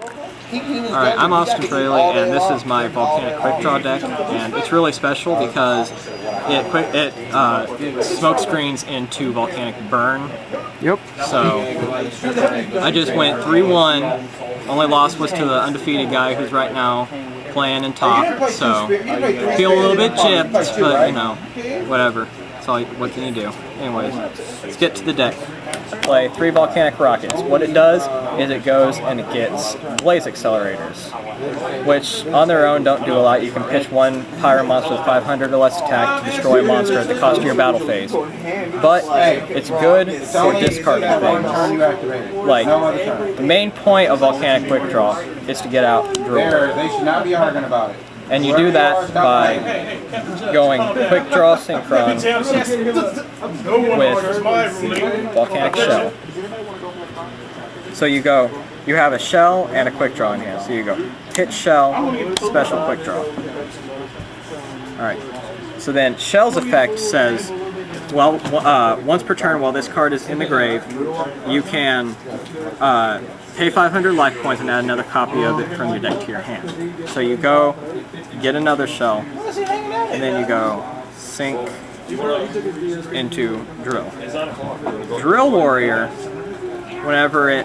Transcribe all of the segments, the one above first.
Alright, I'm Austin Fraley, and this is my Volcanic Quick Draw deck, and it's really special because it smoke screens into Volcanic Burn. Yep. So, I just went 3-1, only loss was to the undefeated guy who's right now playing in top, so feel a little bit gypped, but you know, whatever. What can you do? Anyways, let's get to the deck. I play 3 Volcanic Rockets. What it does is it goes and it gets Blaze Accelerators, which on their own don't do a lot. You can pitch one Pyro monster with 500 or less attack to destroy a monster at the cost of your battle phase. But it's good for discarding things. Like, the main point of Volcanic Quick Draw is to get out Drill. They should not be arguing about it. And you do that by going Quick Draw Synchron with Volcanic Shell. So you have a Shell and a Quick Draw in hand. So you go hit Shell, special Quick Draw. Alright, so then Shell's effect says, well, once per turn while this card is in the grave, you can pay 500 life points and add another copy of it from your deck to your hand. So you go, get another Shell, and then you go sink into Drill. Drill Warrior, whenever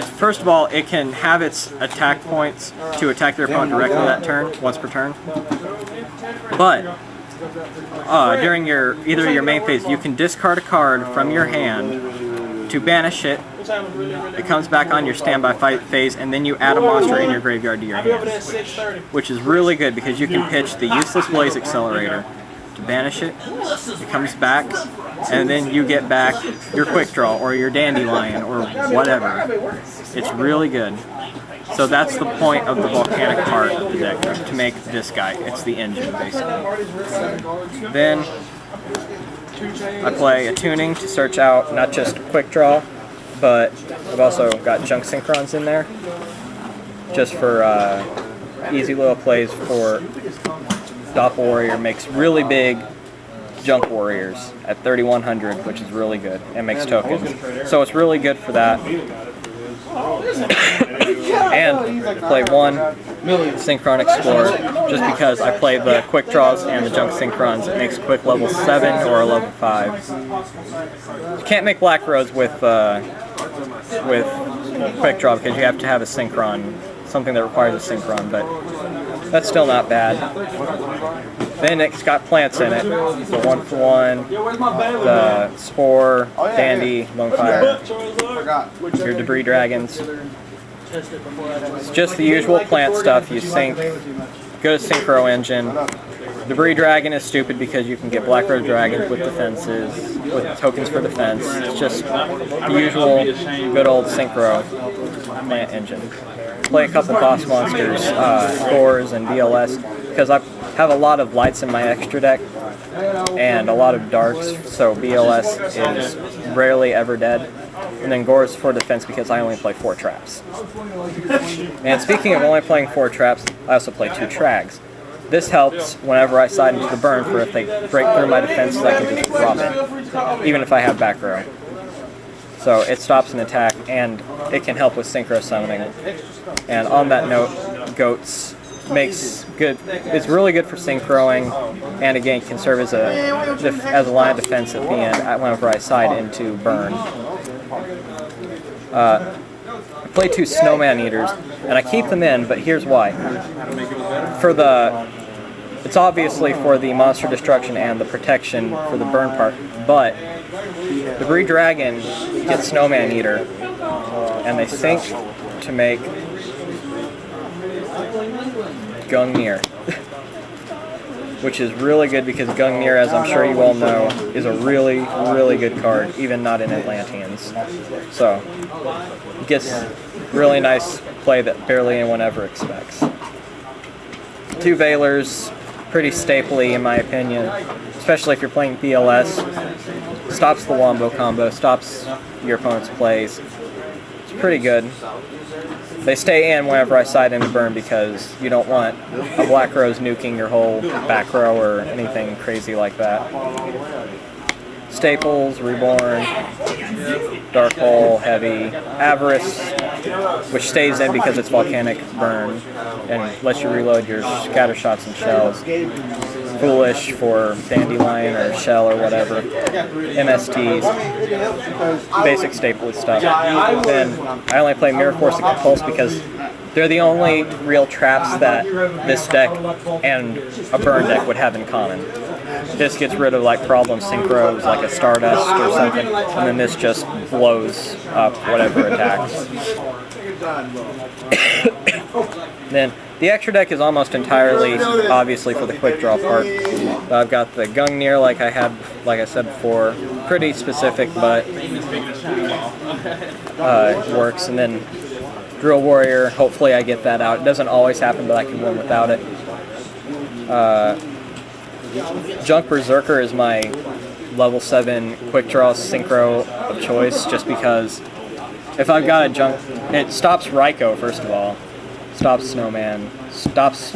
first of all, it can have its attack points to attack their opponent directly that turn, once per turn. But during either your main phase, you can discard a card from your hand to banish it. It comes back on your standby fight phase, and then you add a monster in your graveyard to your hand, which is really good because you can pitch the useless Blaze Accelerator to banish it. It comes back, and then you get back your Quick Draw or your Dandelion or whatever. It's really good. So that's the point of the Volcanic part of the deck, to make this guy. It's the engine, basically. Then I play a tuning to search out not just Quick Draw, but I've also got Junk Synchrons in there, just for easy little plays for Doppel Warrior. Makes really big Junk Warriors at 3100, which is really good, and makes tokens. So it's really good for that. And play 1 Synchron Explorer, just because I play the Quick Draws and the Junk Synchrons. It makes quick level 7 or a level 5. You can't make Black Roads with Quick Draw because you have to have a Synchron, something that requires a Synchron, but that's still not bad. Then it's got plants in it, the 1-for-1, the Spore, Dandy, Lonefire, your Debris Dragons. It's just the usual plant stuff. You sync, go to Synchro Engine. Debris Dragon is stupid because you can get Black Rose Dragons with defenses, with tokens for defense. It's just the usual good old Synchro plant engine. Play a couple boss monsters, Gores and BLS, because I have a lot of lights in my extra deck and a lot of darks, so BLS is rarely ever dead. And then Gores for defense because I only play 4 traps. And speaking of only playing 4 traps, I also play 2 Trags. This helps whenever I side into the burn, for if they break through my defenses, I can just drop it, even if I have back row. So it stops an attack, and it can help with synchro summoning. And on that note, Goats it's really good for synchroing, and again can serve as a line of defense at the end whenever I side into burn. I play 2 Snowman Eaters, and I keep them in, but here's why. It's obviously for the monster destruction and the protection for the burn part, but Debris Dragon gets Snowman Eater, and they sync to make Gungnir, which is really good because Gungnir, as I'm sure you all know, is a really, really good card, even not in Atlanteans. So, it gets really nice play that barely anyone ever expects. 2 Veilers, pretty stapley in my opinion, especially if you're playing BLS. Stops the Wombo combo, stops your opponent's plays. It's pretty good. They stay in whenever I side into burn because you don't want a Black Rose nuking your whole back row or anything crazy like that. Staples, Reborn, Dark Hole, Heavy, Avarice, which stays in because it's Volcanic Burn and lets you reload your scatter shots and shells. Foolish for Dandelion or Shell or whatever. MSTs, basic staple stuff. Then I only play Mirror Force and Compulse because they're the only real traps that this deck and a burn deck would have in common. This gets rid of like problem synchros like a Stardust or something, and then this just blows up whatever attacks. Then the extra deck is almost entirely obviously for the quick draw part. I've got the Gungnir like I said before, pretty specific, but it works. And then Drill Warrior, hopefully I get that out. It doesn't always happen, but I can win without it. Junk Berserker is my level 7 quick draw synchro of choice, just because if I've got a junk, it stops Raikou first of all, stops Snowman, stops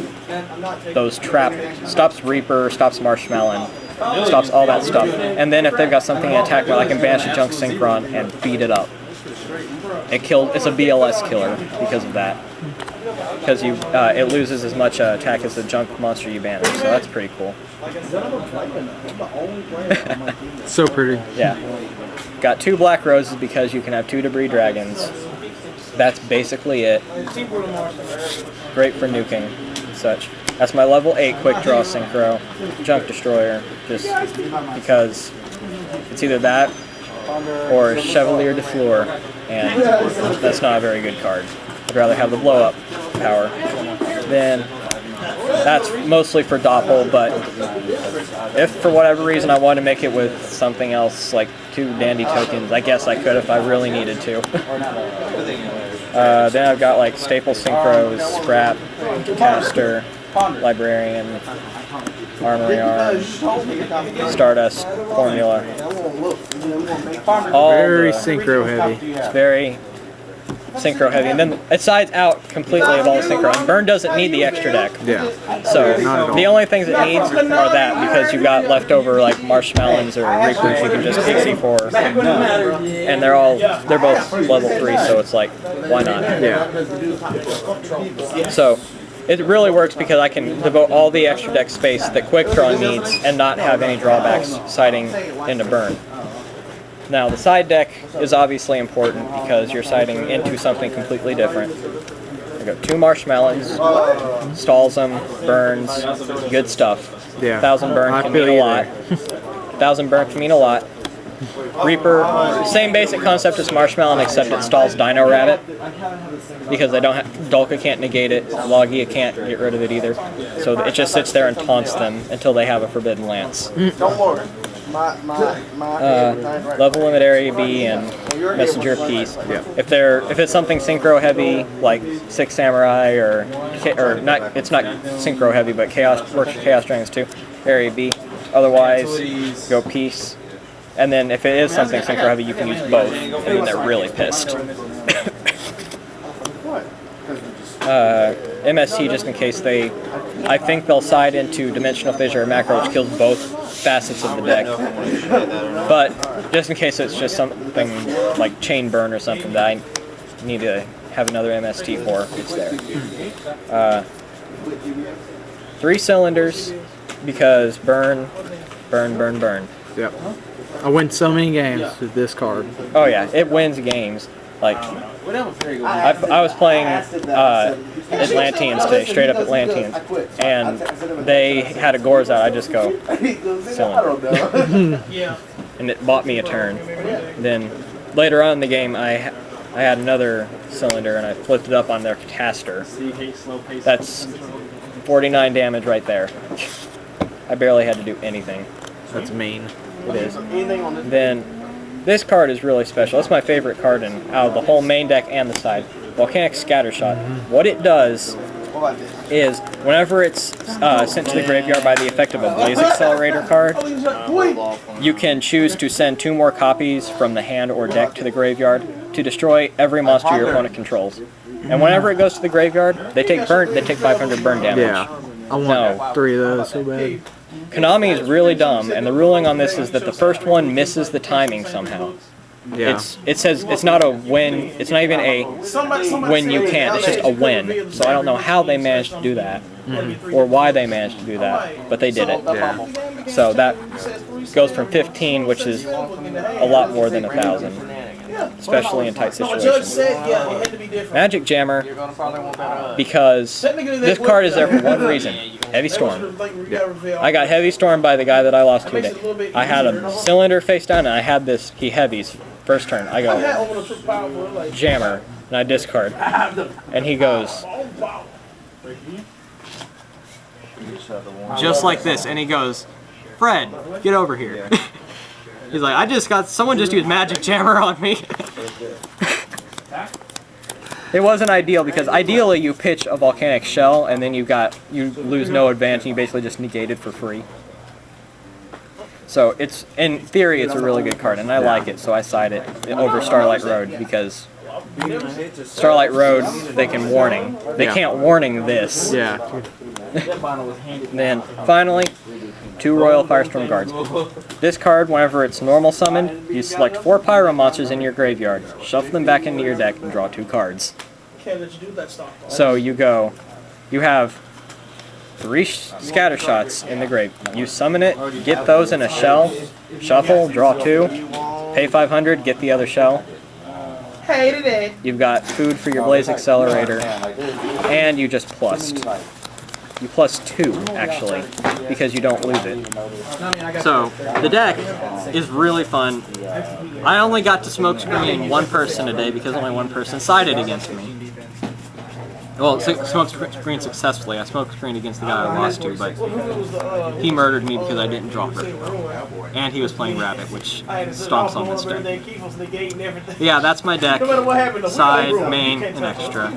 those stops Reaper, stops Marshmallow, stops all that stuff. And then if they've got something in attack mode, I can banish a junk synchron and beat it up. It's a BLS killer because of that. Because it loses as much attack as the junk monster you banish, so that's pretty cool. So pretty. Yeah. Got 2 Black Roses because you can have 2 Debris Dragons. That's basically it. Great for nuking and such. That's my level 8 quick draw synchro. Junk Destroyer, just because it's either that or Chevalier de Fleur, and that's not a very good card. I'd rather have the blow up power. Then that's mostly for Doppel, but if for whatever reason I want to make it with something else, like 2 Dandy tokens, I guess I could if I really needed to. Then I've got like Staple Synchros, Scrap, Caster, Librarian, Armory Arm, Stardust, Formula. All very synchro heavy. Very synchro heavy, and then it sides out completely of all the synchro. And Burn doesn't need the extra deck. Yeah. So the only things it needs are that, because you've got leftover like Marshmallows or Reapers you can just XC4, and they're both level 3, so it's like, why not? Yeah. So it really works because I can devote all the extra deck space that Quick Draw needs and not have any drawbacks siding into Burn. Now, the side deck is obviously important because you're siding into something completely different. I got 2 Marshmallows, stalls them, burns, good stuff. Yeah. 1,000 burn can mean a lot. 1,000 burn can mean a lot. Reaper, same basic concept as Marshmallow, except it stalls Dino Rabbit because they don't have, Dolka can't negate it, Logia can't get rid of it either. So it just sits there and taunts them until they have a Forbidden Lance. Level limit area B and messenger piece. Yeah. If it's something synchro heavy like 6 Samurai or not, it's not synchro heavy, but chaos works with Chaos Dragons too. Area B. Otherwise, go peace. And then if it is something synchro heavy, you can use both, and then they're really pissed. MST, just in case I think they'll side into Dimensional Fissure or Macro, which kills both facets of the deck. But just in case it's just something like Chain Burn or something that I need to have another MST for, it's there. 3 cylinders, because burn. Yep. I win so many games with this card. Oh yeah, it wins games. Like, I was playing Atlanteans today, straight up Atlanteans, and they had a Gores out. I just go, cylinder. And it bought me a turn. Then later on in the game, I had another cylinder, and I flipped it up on their caster. That's 49 damage right there. I barely had to do anything. That's mean. It is. Then this card is really special. It's my favorite card out of the whole main deck and the side. Volcanic Scattershot. What it does is, whenever it's sent to the graveyard by the effect of a Blaze Accelerator card, you can choose to send 2 more copies from the hand or deck to the graveyard to destroy every monster your opponent controls. And whenever it goes to the graveyard, they take 500 burn damage. Yeah. I want 3 of those so bad. Konami is really dumb, and the ruling on this is that the first one misses the timing somehow. Yeah. It says it's not a win. It's not even a win you can't. It's just a win. So I don't know how they managed to do that, or why they managed to do that, but they did it. Yeah. So that goes from 15, which is a lot more than 1,000, especially in tight situations. Magic Jammer, because this card is there for one reason: Heavy Storm. I got Heavy Storm by the guy that I lost today. I had a cylinder face down, and I had this. He heavies first turn. I go Jammer, and I discard, and he goes just like this, and he goes, "Fred, get over here." He's like, someone just used Magic Jammer on me. It wasn't ideal, because ideally you pitch a Volcanic Shell and then you lose no advantage and you basically just negate it for free. So it's, in theory, it's a really good card, and I like it, so I side it over Starlight Road, because Starlight Road, they can warning. They can't warning this. Yeah. And then, finally, 2 Royal Firestorm Guards. This card, whenever it's normal summoned, you select 4 Pyro monsters in your graveyard, shuffle them back into your deck, and draw 2 cards. So you have 3 scatter shots in the grave. You summon it, get those in a shell, shuffle, draw 2, pay 500, get the other shell. You've got food for your Blaze Accelerator, and you just plussed. You plus 2, actually, because you don't lose it. So, the deck is really fun. I only got to Smokescreen 1 person today because only 1 person sided against me. Well, Smokescreen successfully. I Smokescreen against the guy I lost to, but he murdered me because I didn't draw very well. And he was playing Rabbit, which stomps on instead. Yeah, that's my deck. Side, main, and extra.